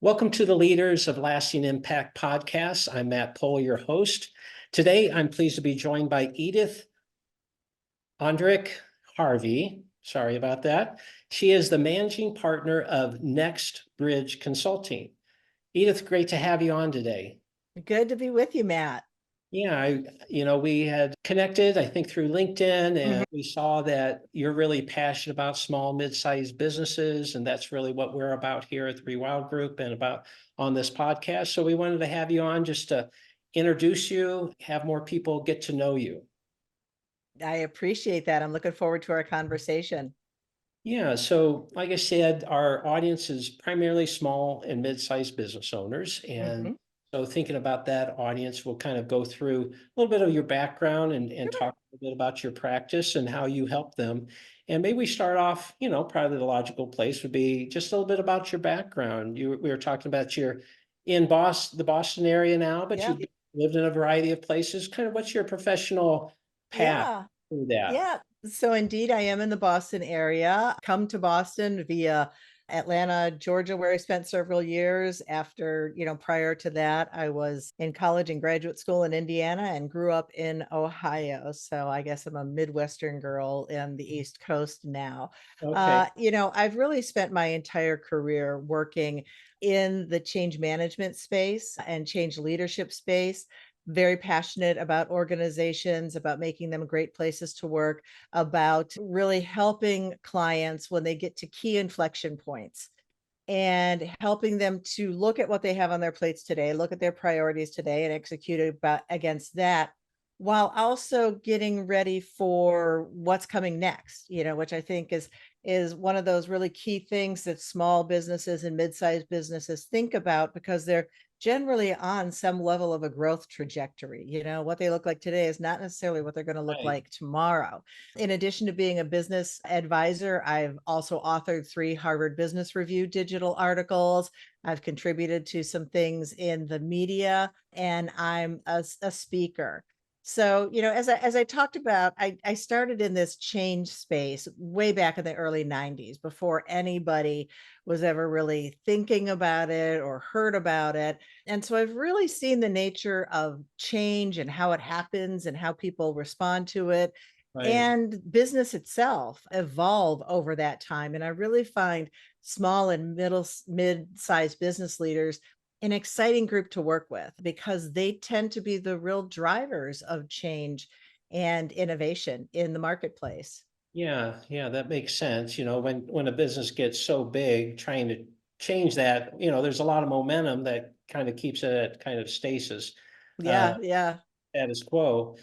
Welcome to the Leaders of Lasting Impact podcast. I'm Matt Pohl, your host. Today, I'm pleased to be joined by Edith Onderick-Harvey. Sorry about that. She is the managing partner of NextBridge Consulting. Edith, great to have you on today. Good to be with you, Matt. Yeah, we had connected, I think, through LinkedIn, and we saw that you're really passionate about small, mid-sized businesses, and that's really what we're about here at the Rewild Group and about on this podcast. So we wanted to have you on just to introduce you, have more people get to know you. I appreciate that. I'm looking forward to our conversation. Yeah, so like I said, our audience is primarily small and mid-sized business owners. And so thinking about that audience, we'll kind of go through a little bit of your background and Sure. talk a bit about your practice and how you help them. And maybe we start off, probably the logical place would be just a little bit about your background. We were talking about you're in the Boston area now, but Yeah. you've lived in a variety of places. Kind of what's your professional path Yeah. through that? Yeah. So indeed, I am in the Boston area. Come to Boston via Atlanta, Georgia, where I spent several years. Prior to that, I was in college and graduate school in Indiana and grew up in Ohio. So I guess I'm a Midwestern girl in the East Coast now. Okay. I've really spent my entire career working in the change management space and change leadership space. Very passionate about organizations, about making them great places to work, about really helping clients when they get to key inflection points and helping them to look at what they have on their plates today, look at their priorities today and execute against that, while also getting ready for what's coming next, which I think is one of those really key things that small businesses and mid-sized businesses think about, because they're generally on some level of a growth trajectory. What they look like today is not necessarily what they're going to look Right. like tomorrow. In addition to being a business advisor, I've also authored 3 Harvard Business Review digital articles. I've contributed to some things in the media, and I'm a speaker. So, as I talked about, I started in this change space way back in the early 90s, before anybody was ever really thinking about it or heard about it. And so I've really seen the nature of change and how it happens and how people respond to it, Right. and business itself evolve over that time. And I really find small and mid-sized business leaders an exciting group to work with, because they tend to be the real drivers of change and innovation in the marketplace. Yeah, that makes sense. When a business gets so big, trying to change that, there's a lot of momentum that kind of keeps it at kind of stasis, uh, Yeah. status quo.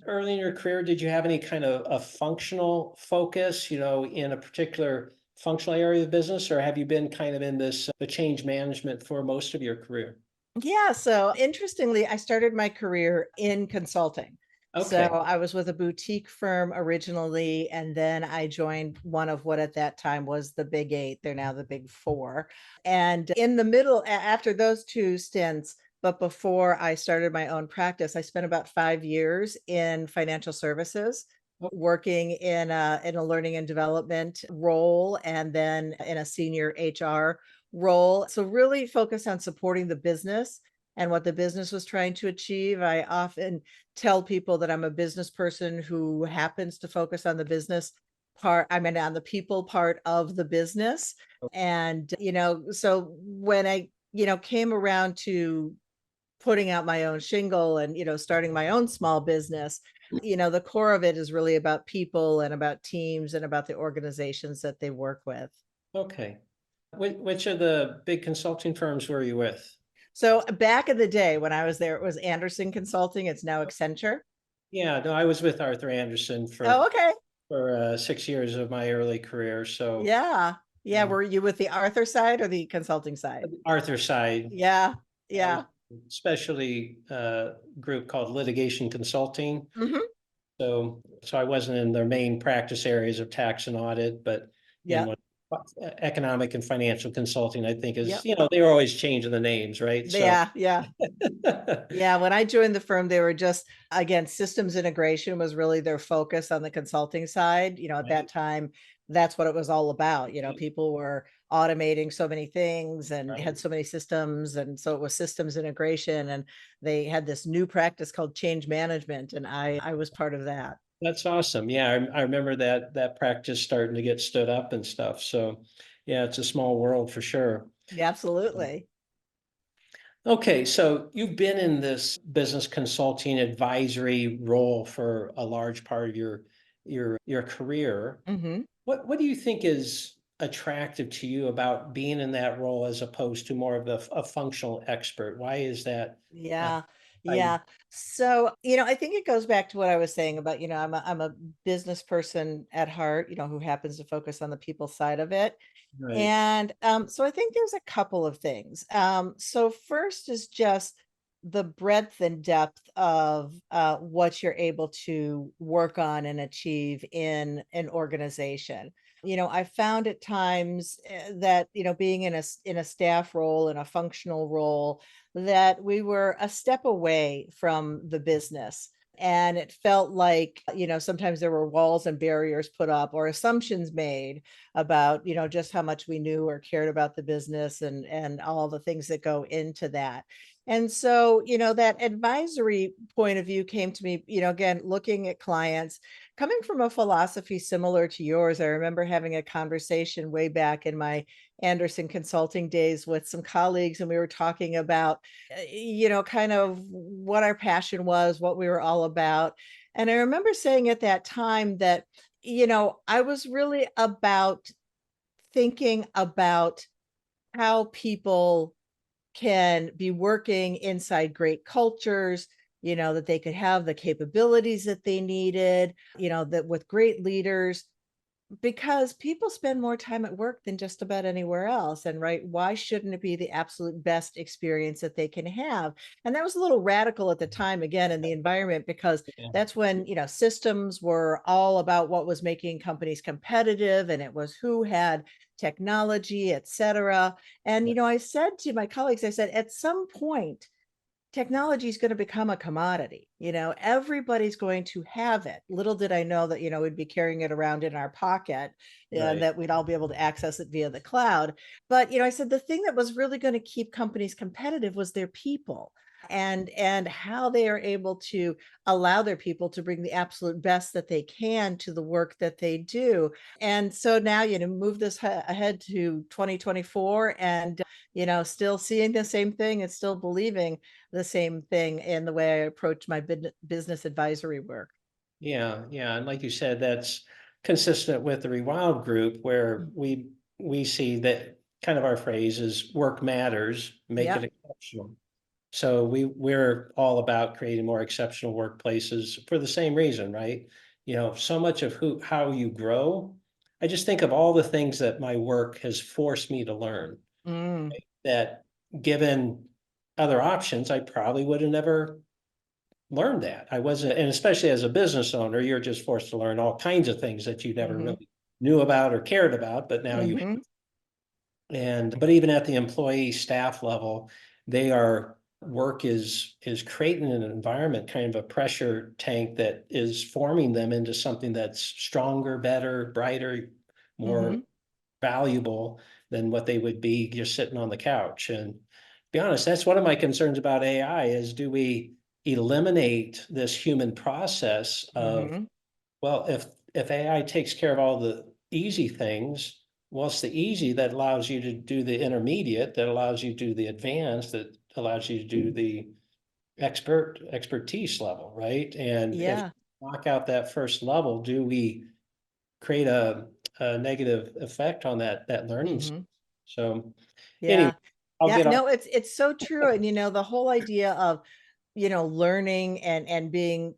Early in your career, did you have any kind of a functional focus, in a particular functional area of business, or have you been kind of in the change management for most of your career? Yeah. So interestingly, I started my career in consulting. So Okay. I was with a boutique firm originally, and then I joined one of what at that time was the Big Eight. They're now the Big Four. And in the middle, after those 2 stints, but before I started my own practice, I spent about 5 years in financial services, Oh, working in a learning and development role, and then in a senior HR role. So really focus on supporting the business and what the business was trying to achieve. I often tell people that I'm a business person who happens to focus on the business part, I mean, on the people part of the business. And, so when I, came around to putting out my own shingle and, starting my own small business, the core of it is really about people and about teams and about the organizations that they work with. okay. Which of the big consulting firms were you with? So back in the day when I was there, it was Anderson Consulting. It's now Accenture. Yeah, no, I was with Arthur Anderson Oh, for okay. 6 years of my early career. So Yeah. Yeah. Were you with the Arthur side or the consulting side? Arthur side, Yeah. I was Yeah. especially group called litigation consulting. Hmm. So I wasn't in their main practice areas of tax and audit, but in Yeah. what economic and financial consulting, I think is, Yep. they were always changing the names, right? So Yeah. Yeah. Yeah, when I joined the firm, they were just, again, systems integration was really their focus on the consulting side. At that right. time, that's what it was all about. People were automating so many things and Right. had so many systems. And so it was systems integration. And they had this new practice called change management. And I was part of that. That's awesome. Yeah, I remember that practice starting to get stood up and stuff. So, yeah, it's a small world for sure. Yeah, absolutely. Okay, so you've been in this business consulting advisory role for a large part of your career. Hmm. What do you think is attractive to you about being in that role as opposed to more of a functional expert? Why is that? Uh, Yeah. I Yeah. So, I think it goes back to what I was saying about, I'm a business person at heart, who happens to focus on the people side of it. right, And so I think there's a couple of things. So first is just the breadth and depth of what you're able to work on and achieve in an organization. I found at times that, being in a staff role, in a functional role, that we were a step away from the business. And it felt like, sometimes there were walls and barriers put up or assumptions made about, just how much we knew or cared about the business and all the things that go into that. And so, that advisory point of view came to me, again, looking at clients, coming from a philosophy similar to yours. I remember having a conversation way back in my Anderson consulting days with some colleagues, and we were talking about, kind of what our passion was, what we were all about. And I remember saying at that time that, I was really about thinking about how people can be working inside great cultures, that they could have the capabilities that they needed, that with great leaders, because people spend more time at work than just about anywhere else. And right, why shouldn't it be the absolute best experience that they can have? And that was a little radical at the time, again, in the environment, because yeah, that's when, systems were all about what was making companies competitive, and it was who had technology, et cetera. And, I said to my colleagues, I said, at some point, technology is going to become a commodity. Everybody's going to have it. Little did I know that, we'd be carrying it around in our pocket and right. that we'd all be able to access it via the cloud. But, I said the thing that was really going to keep companies competitive was their people, and how they are able to allow their people to bring the absolute best that they can to the work that they do. And so now, move this ahead to 2024, and still seeing the same thing and still believing the same thing in the way I approach my business advisory work. Yeah, yeah, and like you said, that's consistent with the Rewild group where Mm. we see that kind of our phrase is work matters, make it Yep. exceptional. So we're all about creating more exceptional workplaces for the same reason, right? So much of how you grow. I just think of all the things that my work has forced me to learn Mm, that given other options, I probably would have never learned that. I wasn't, and especially as a business owner, you're just forced to learn all kinds of things that you never mhm, really knew about or cared about, but now you mhm, but even at the employee staff level, they are work is creating an environment, kind of a pressure tank that is forming them into something that's stronger, better, brighter, more mhm, valuable than what they would be just sitting on the couch. And to be honest, that's one of my concerns about AI is do we eliminate this human process of, mhm, well, if AI takes care of all the easy things, well, it's the easy that allows you to do the intermediate, that allows you to do the advanced, that allows you to do the expertise level, right? And if yeah, you knock out that first level, do we create a negative effect on that learning? mhm, So anyway, yeah. I'll Yeah, get off. no, it's so true. And the whole idea of, learning and being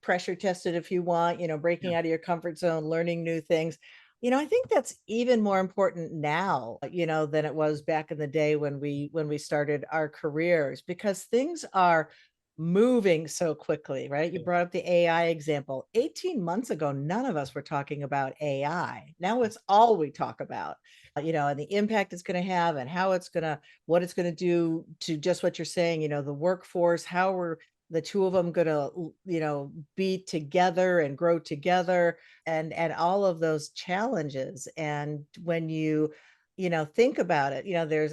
pressure tested, if you want, Yeah, breaking out of your comfort zone, learning new things. I think that's even more important now, than it was back in the day when we started our careers, because things are moving so quickly, right? You brought up the AI example. 18 months ago, none of us were talking about AI. Now it's all we talk about, and the impact it's going to have, and what it's going to do to just what you're saying, the workforce, how we're the two of them going to, be together and grow together, and all of those challenges. And when you think about it.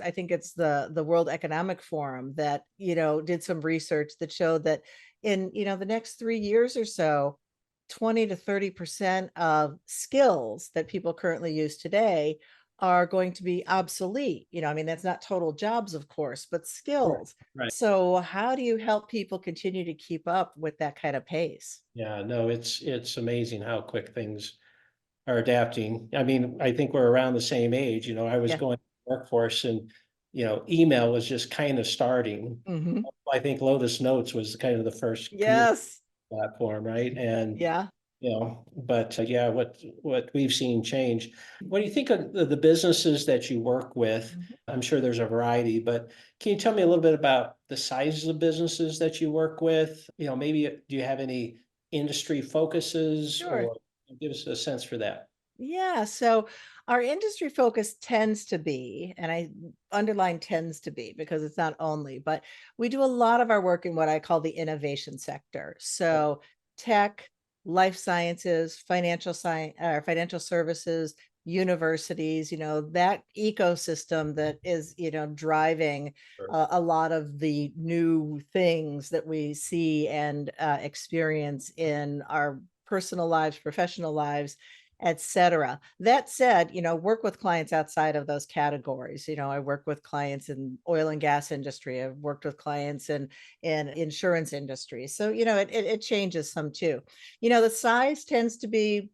I think it's the World Economic Forum that, did some research that showed that in, the next 3 years or so, 20 to 30% of skills that people currently use today are going to be obsolete. I mean, that's not total jobs, of course, but Right. skills. Right. So how do you help people continue to keep up with that kind of pace? Yeah, no, it's amazing how quick things are adapting. I mean, I think we're around the same age, I was Yeah. going to the workforce and, email was just kind of starting. Hmm. I think Lotus Notes was kind of the first community Yes. platform, right? And, Yeah. but yeah, what we've seen change. What do you think of the businesses that you work with? Mhm. I'm sure there's a variety, but can you tell me a little bit about the sizes of businesses that you work with? Maybe do you have any industry focuses Sure. or give us a sense for that? Yeah, so our industry focus tends to be, and I underline tends to be because it's not only, but we do a lot of our work in what I call the innovation sector. So tech, life sciences, financial science, financial services, universities, that ecosystem that is, driving Sure. a lot of the new things that we see and experience in our personal lives, professional lives, etc. That said, work with clients outside of those categories. I work with clients in oil and gas industry. I've worked with clients in insurance industry. So, it changes some too. The size tends to be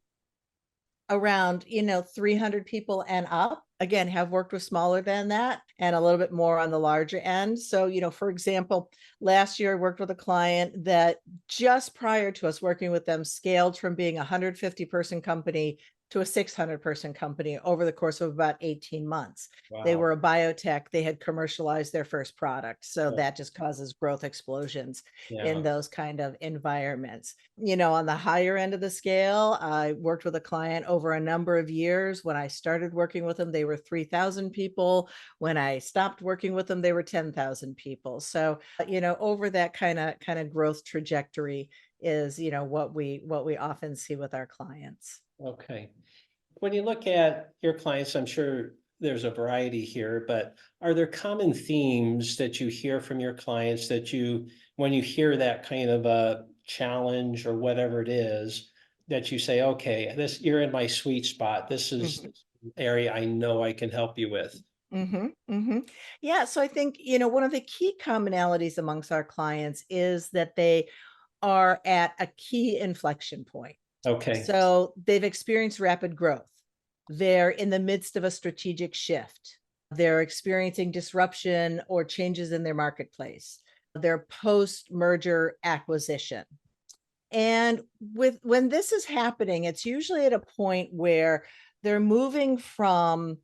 around 300 people and up. Again, have worked with smaller than that and a little bit more on the larger end. So, for example, last year I worked with a client that just prior to us working with them scaled from being a 150-person company to a 600-person company over the course of about 18 months. They Wow. were a biotech. They had commercialized their first product. So Yeah. that just causes growth explosions in Yeah. those kind of environments. On the higher end of the scale, I worked with a client over a number of years. When I started working with them, they were 3,000 people. When I stopped working with them, they were 10,000 people. So, over that kind of growth trajectory is, what we often see with our clients. Okay. When you look at your clients, I'm sure there's a variety here, but are there common themes that you hear from your clients that when you hear that kind of a challenge or whatever it is, that you say, okay, you're in my sweet spot. This is Mhm. this area I know I can help you with. Mhm, mhm. Yeah, so I think, one of the key commonalities amongst our clients is that they are at a key inflection point. Okay. So they've experienced rapid growth. They're in the midst of a strategic shift. They're experiencing disruption or changes in their marketplace. They're post merger acquisition. And when this is happening, it's usually at a point where they're moving from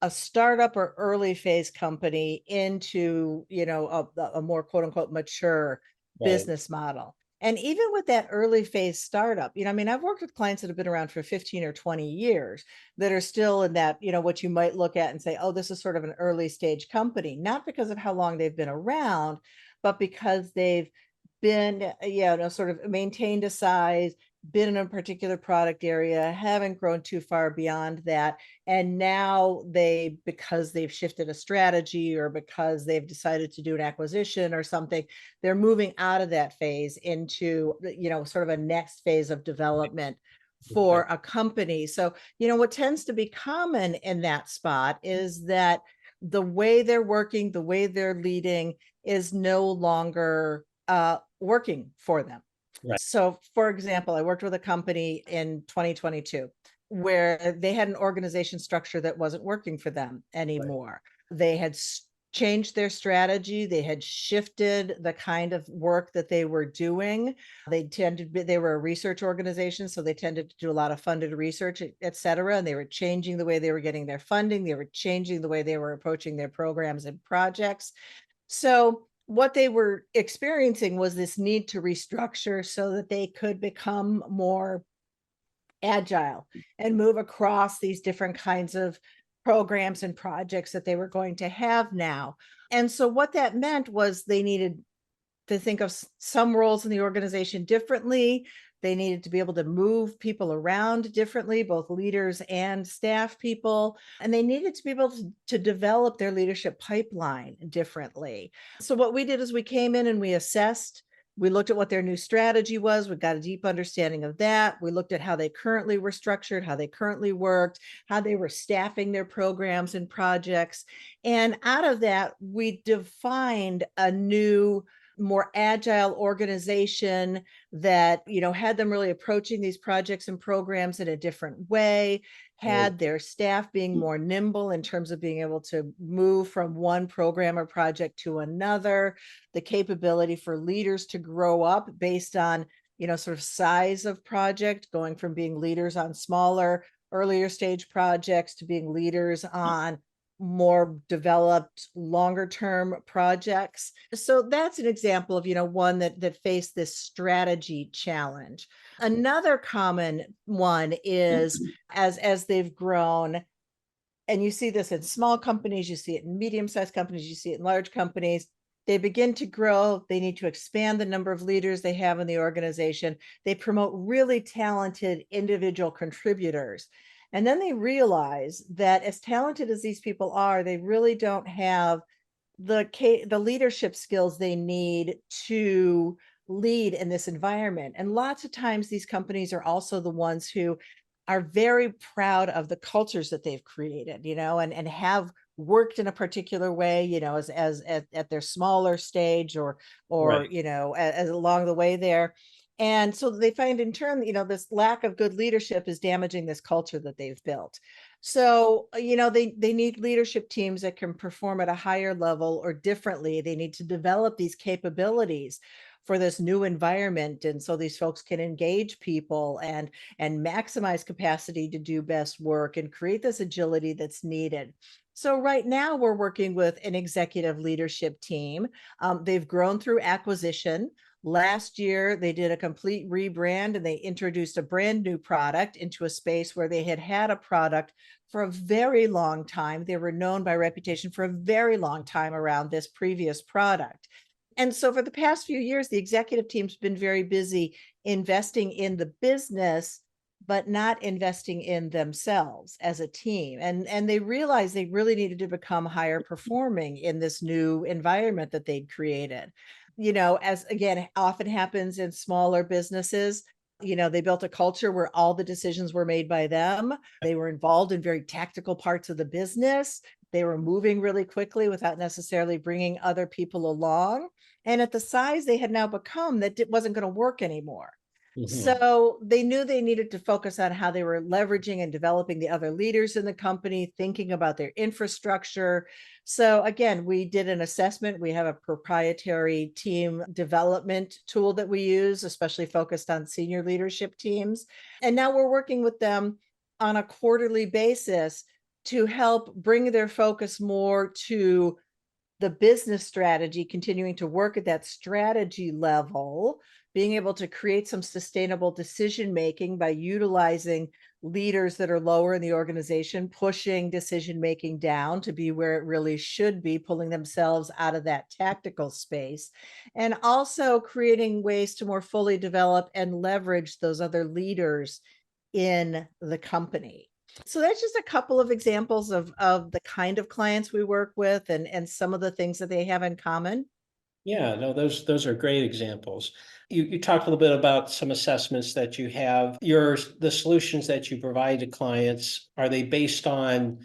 a startup or early phase company into, a more quote unquote mature Right. business model. And even with that early phase startup, I mean, I've worked with clients that have been around for 15 or 20 years that are still in that, what you might look at and say, oh, this is sort of an early stage company, not because of how long they've been around, but because they've been, sort of maintained a size, been in a particular product area, haven't grown too far beyond that. And now because they've shifted a strategy or because they've decided to do an acquisition or something, they're moving out of that phase into, sort of a next phase of development Okay. for a company. So, what tends to be common in that spot is that the way they're working, the way they're leading is no longer working for them. Right. So, for example, I worked with a company in 2022 where they had an organization structure that wasn't working for them Right. anymore. They had changed their strategy, they had shifted the kind of work that they were doing. They were a research organization, so they tended to do a lot of funded research, et cetera. And they were changing the way they were getting their funding, they were changing the way they were approaching their programs and projects. So what they were experiencing was this need to restructure so that they could become more agile and move across these different kinds of programs and projects that they were going to have now. And so what that meant was they needed to think of some roles in the organization differently. They needed to be able to move people around differently, both leaders and staff people. And they needed to be able to develop their leadership pipeline differently. So what we did is we came in and we assessed. We looked at what their new strategy was. We got a deep understanding of that. We looked at how they currently were structured, how they currently worked, how they were staffing their programs and projects. And out of that, we defined a new, more agile organization that, had them really approaching these projects and programs in a different way, Oh, had their staff being more nimble in terms of being able to move from one program or project to another, the capability for leaders to grow up based on, sort of size of project, going from being leaders on smaller, earlier stage projects to being leaders on more developed, longer term projects. So that's an example of, one that faced this strategy challenge. Another common one is as they've grown, and you see this in small companies, you see it in medium-sized companies, you see it in large companies. They begin to grow. They need to expand the number of leaders they have in the organization. They promote really talented individual contributors. And then they realize that as talented as these people are, they really don't have the leadership skills they need to lead in this environment. And lots of times these companies are also the ones who are very proud of the cultures that they've created, and have worked in a particular way, as at their smaller stage, or right. as along the way there. And so they find in turn, this lack of good leadership is damaging this culture that they've built. So, they need leadership teams that can perform at a higher level or differently. They need to develop these capabilities for this new environment. And so these folks can engage people and maximize capacity to do best work and create this agility that's needed. So right now we're working with an executive leadership team. They've grown through acquisition. Last year, they did a complete rebrand and they introduced a brand new product into a space where they had had a product for a very long time. They were known by reputation for a very long time around this previous product. And so for the past few years, the executive team's been very busy investing in the business, but not investing in themselves as a team. And they realized they really needed to become higher performing in this new environment that they'd created. As again, often happens in smaller businesses, they built a culture where all the decisions were made by them. They were involved in very tactical parts of the business. They were moving really quickly without necessarily bringing other people along. And at the size they had now become, that it wasn't going to work anymore. Mhm. So they knew they needed to focus on how they were leveraging and developing the other leaders in the company, thinking about their infrastructure. So again, we did an assessment. We have a proprietary team development tool that we use, especially focused on senior leadership teams. And now we're working with them on a quarterly basis to help bring their focus more to the business strategy, continuing to work at that strategy level, being able to create some sustainable decision making by utilizing leaders that are lower in the organization, pushing decision making down to be where it really should be, pulling themselves out of that tactical space, and also creating ways to more fully develop and leverage those other leaders in the company. So that's just a couple of examples of the kind of clients we work with, and some of the things that they have in common. Yeah, no, those are great examples. You talked a little bit about some assessments that you have. The solutions that you provide to clients, are they based on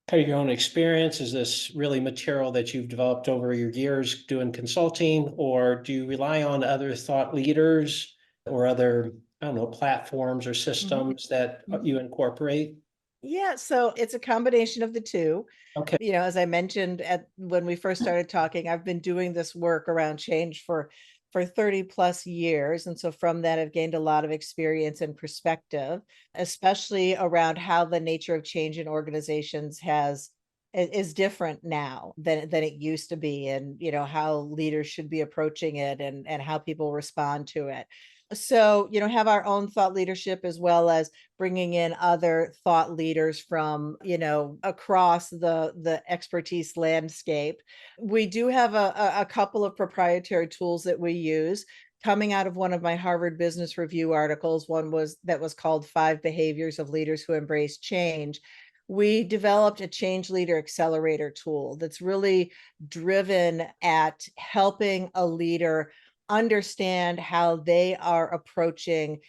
kind of your own experience? Is this really material that you've developed over your years doing consulting, or do you rely on other thought leaders or other, I don't know, platforms or Mhm, systems that mhm. you incorporate? Yeah, so it's a combination of the two. Okay. As I mentioned at when we first started talking, I've been doing this work around change for 30 plus years. And so from that, I've gained a lot of experience and perspective, especially around how the nature of change in organizations is different now than it used to be, and how leaders should be approaching it, and how people respond to it. So have our own thought leadership, as well as bringing in other thought leaders from across the expertise landscape. We do have a couple of proprietary tools that we use coming out of one of my Harvard Business Review articles, one was that was called 5 Behaviors of Leaders Who Embrace Change. We developed a change leader accelerator tool that's really driven at helping a leader understand how they are approaching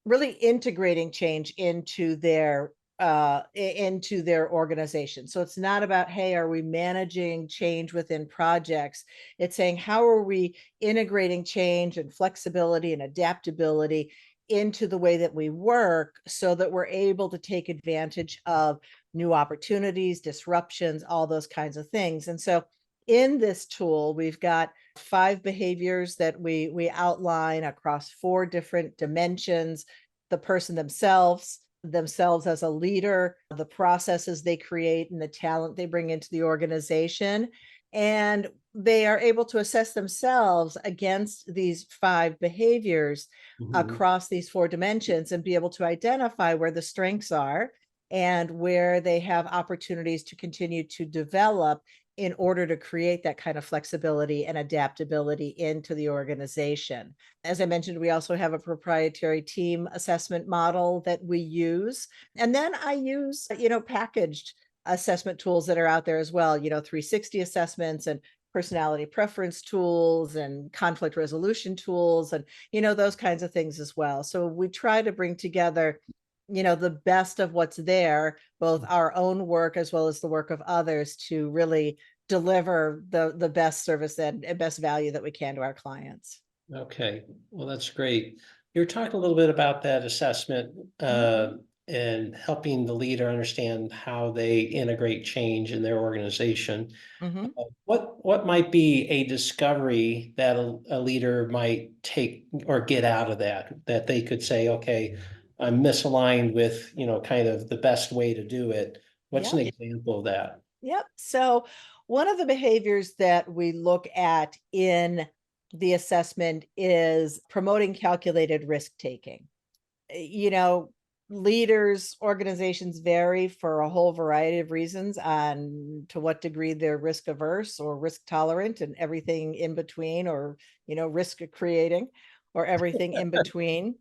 really integrating change into their organization. So it's not about, hey, are we managing change within projects? It's saying, how are we integrating change and flexibility and adaptability into the way that we work so that we're able to take advantage of new opportunities, disruptions, all those kinds of things. And so in this tool, we've got 5 behaviors that we outline across 4 different dimensions: the person themselves as a leader, the processes they create, and the talent they bring into the organization. And they are able to assess themselves against these 5 behaviors Mhm. across these 4 dimensions and be able to identify where the strengths are and where they have opportunities to continue to develop in order to create that kind of flexibility and adaptability into the organization. As I mentioned, we also have a proprietary team assessment model that we use. And then I use, packaged assessment tools that are out there as well, 360 assessments and personality preference tools and conflict resolution tools and, those kinds of things as well. So we try to bring together the best of what's there, both our own work as well as the work of others, to really deliver the best service and best value that we can to our clients. Okay, well, that's great. You're talking a little bit about that assessment and helping the leader understand how they integrate change in their organization. Mm-hmm. What might be a discovery that a leader might take or get out of that they could say, okay, I'm misaligned with, kind of the best way to do it. What's an Yep. example of that? Yep. So one of the behaviors that we look at in the assessment is promoting calculated risk taking. You know, leaders, organizations vary for a whole variety of reasons on to what degree they're risk averse or risk tolerant and everything in between, or, risk creating or everything in between.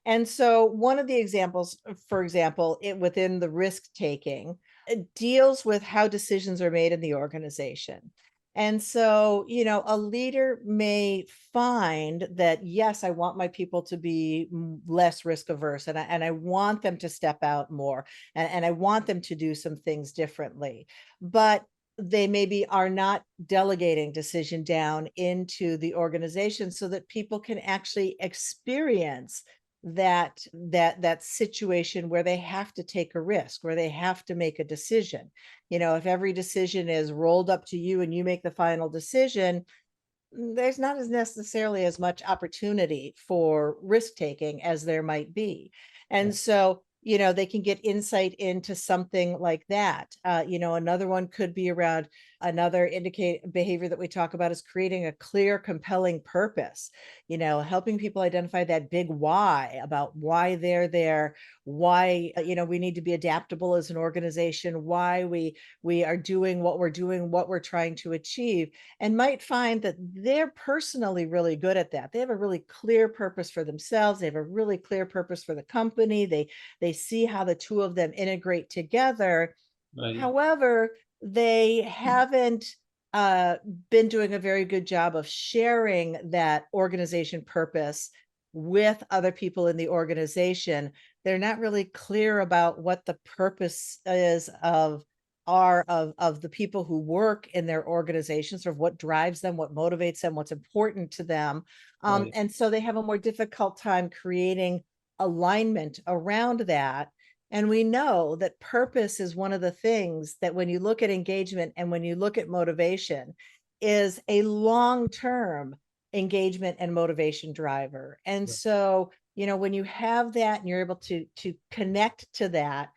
And so one of the examples, for example, within the risk taking, it deals with how decisions are made in the organization. And so, a leader may find that, yes, I want my people to be less risk averse, and I want them to step out more, and I want them to do some things differently. But they maybe are not delegating decision down into the organization so that people can actually experience that situation where they have to take a risk, where they have to make a decision. If every decision is rolled up to you and you make the final decision, there's not as necessarily as much opportunity for risk taking as there might be. And so, they can get insight into something like that. Another one could be around another indicate behavior that we talk about is creating a clear, compelling purpose, helping people identify that big why about why they're there, why, we need to be adaptable as an organization, why we are doing, what we're trying to achieve, and might find that they're personally really good at that. They have a really clear purpose for themselves. They have a really clear purpose for the company. They see how the two of them integrate together. Right, However, they haven't uh, been doing a very good job of sharing that organization purpose with other people in the organization. They're not really clear about what the purpose is of the people who work in their organizations, or what drives them, what motivates them, what's important to them. right, And so they have a more difficult time creating alignment around that. And we know that purpose is one of the things that, when you look at engagement and when you look at motivation, is a long-term engagement and motivation driver. And right, so, when you have that and you're able to connect to that,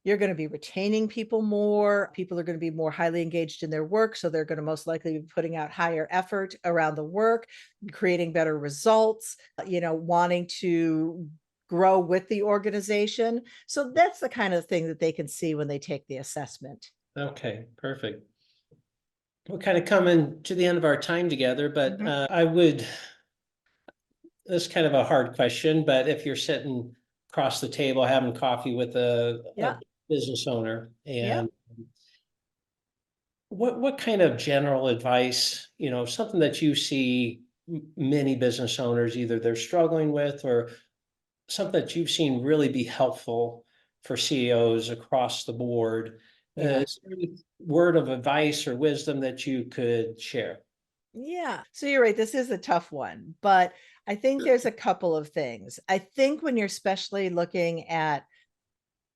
you're going to be retaining people more. People are going to be more highly engaged in their work. So they're going to most likely be putting out higher effort around the work, creating better results, wanting to grow with the organization. So that's the kind of thing that they can see when they take the assessment. okay, perfect. We're kind of coming to the end of our time together, but Mhm. I would this is kind of a hard question, but if you're sitting across the table having coffee with a Yeah. business owner, Yeah. and what kind of general advice, something that you see many business owners, either they're struggling with or something that you've seen really be helpful for CEOs across the board? Yeah. Is there any word of advice or wisdom that you could share? Yeah. So you're right. This is a tough one, but I think there's a couple of things. I think when you're especially looking at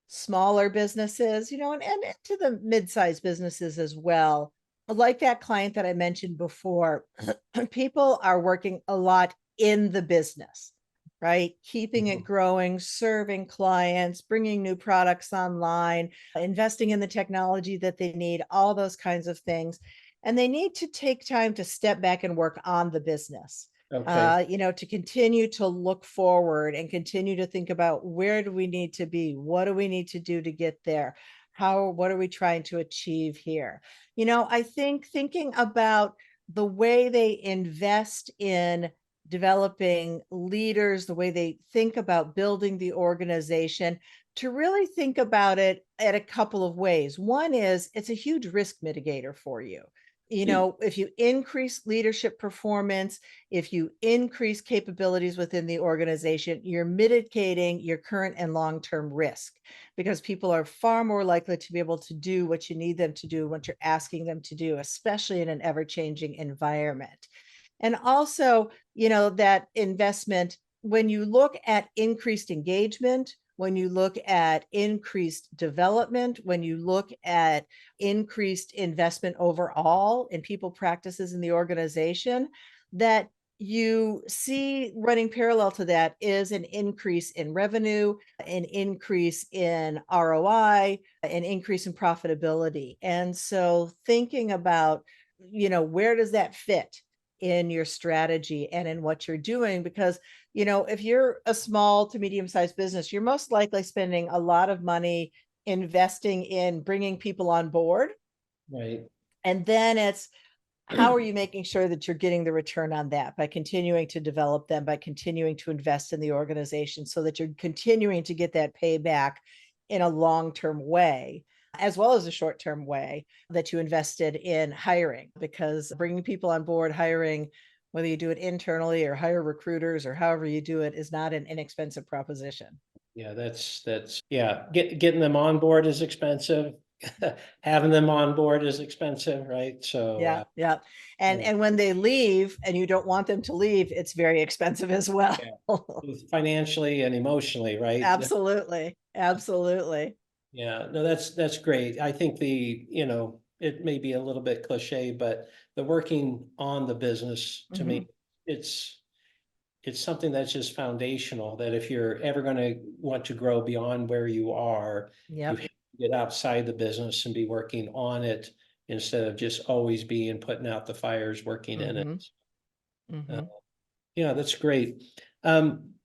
smaller businesses, and into the mid-sized businesses as well, like that client that I mentioned before, people are working a lot in the business, right? Keeping it growing, serving clients, bringing new products online, investing in the technology that they need, all those kinds of things. And they need to take time to step back and work on the business. Okay. To continue to look forward and continue to think about where do we need to be? What do we need to do to get there? What are we trying to achieve here? I think thinking about the way they invest in developing leaders, the way they think about building the organization, to really think about it at a couple of ways. One is it's a huge risk mitigator for you. If you increase leadership performance, if you increase capabilities within the organization, you're mitigating your current and long-term risk, because people are far more likely to be able to do what you need them to do, what you're asking them to do, especially in an ever-changing environment. And also, that investment, when you look at increased engagement, when you look at increased development, when you look at increased investment overall in people practices in the organization, that you see running parallel to that is an increase in revenue, an increase in ROI, an increase in profitability. And so thinking about, where does that fit in your strategy and in what you're doing? Because, if you're a small to medium sized business, you're most likely spending a lot of money investing in bringing people on board. Right. And then it's, how are you making sure that you're getting the return on that by continuing to develop them, by continuing to invest in the organization so that you're continuing to get that payback in a long-term way, as well as a short-term way that you invested in hiring? Because bringing people on board, hiring, whether you do it internally or hire recruiters or however you do it, is not an inexpensive proposition. Yeah, yeah, getting them on board is expensive. Having them on board is expensive, right? So, Yeah, yeah. And yeah, and when they leave and you don't want them to leave, it's very expensive as well. yeah, both financially and emotionally, right? Absolutely. Absolutely. Yeah, no, that's great. I think it may be a little bit cliche, but the working on the business, to me, Mhm. it's it's something that's just foundational, that if you're ever going to want to grow beyond where you are, you Yep. have to get outside the business and be working on it instead of just always being putting out the fires, working in it. Mhm. Uh, Mhm. yeah, that's great. Um,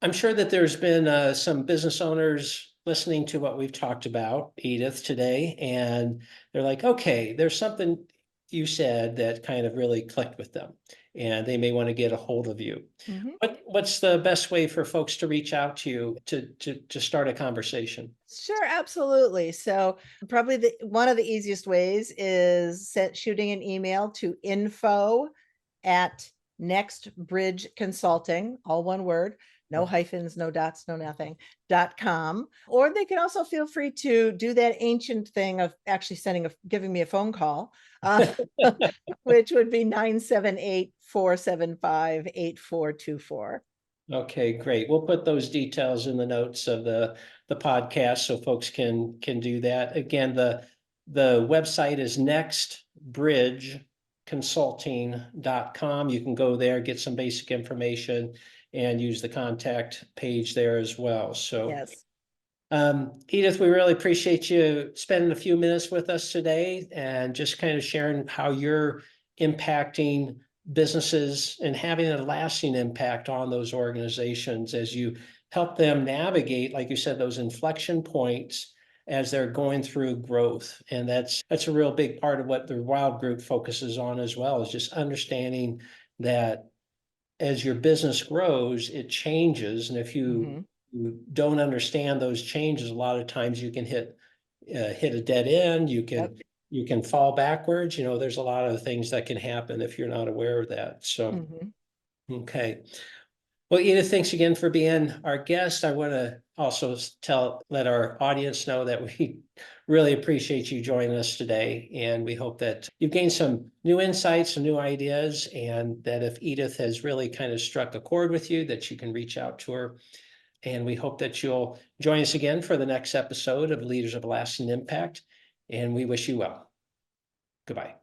I'm sure that there's been some business owners listening to what we've talked about, Edith, today, and they're like, okay, there's something you said that kind of really clicked with them, and they may want to get a hold of you. Mhm. What's the best way for folks to reach out to you to start a conversation? Sure, absolutely. So probably one of the easiest ways is shooting an email to info at NextBridge Consulting, all one word, no hyphens, no dots, no nothing, .com. Or they can also feel free to do that ancient thing of actually giving me a phone call, uh, which would be 978-475-8424. Okay, great. We'll put those details in the notes of the podcast so folks can do that. Again, the website is nextbridgeconsulting.com. You can go there, get some basic information, and use the contact page there as well. So, Yes. Edith, we really appreciate you spending a few minutes with us today and just kind of sharing how you're impacting businesses and having a lasting impact on those organizations as you help them navigate, like you said, those inflection points as they're going through growth. And that's a real big part of what the Wild Group focuses on as well, is just understanding that as your business grows, it changes. And if Mhm. you don't understand those changes, a lot of times you can hit a dead end. Yep. You can fall backwards. You know, there's a lot of things that can happen if you're not aware of that. So, Mhm. okay. Well, Edith, thanks again for being our guest. I want to also let our audience know that we really appreciate you joining us today. And we hope that you've gained some new insights, some new ideas, and that if Edith has really kind of struck a chord with you, that you can reach out to her. And we hope that you'll join us again for the next episode of Leaders of Lasting Impact. And we wish you well. Goodbye.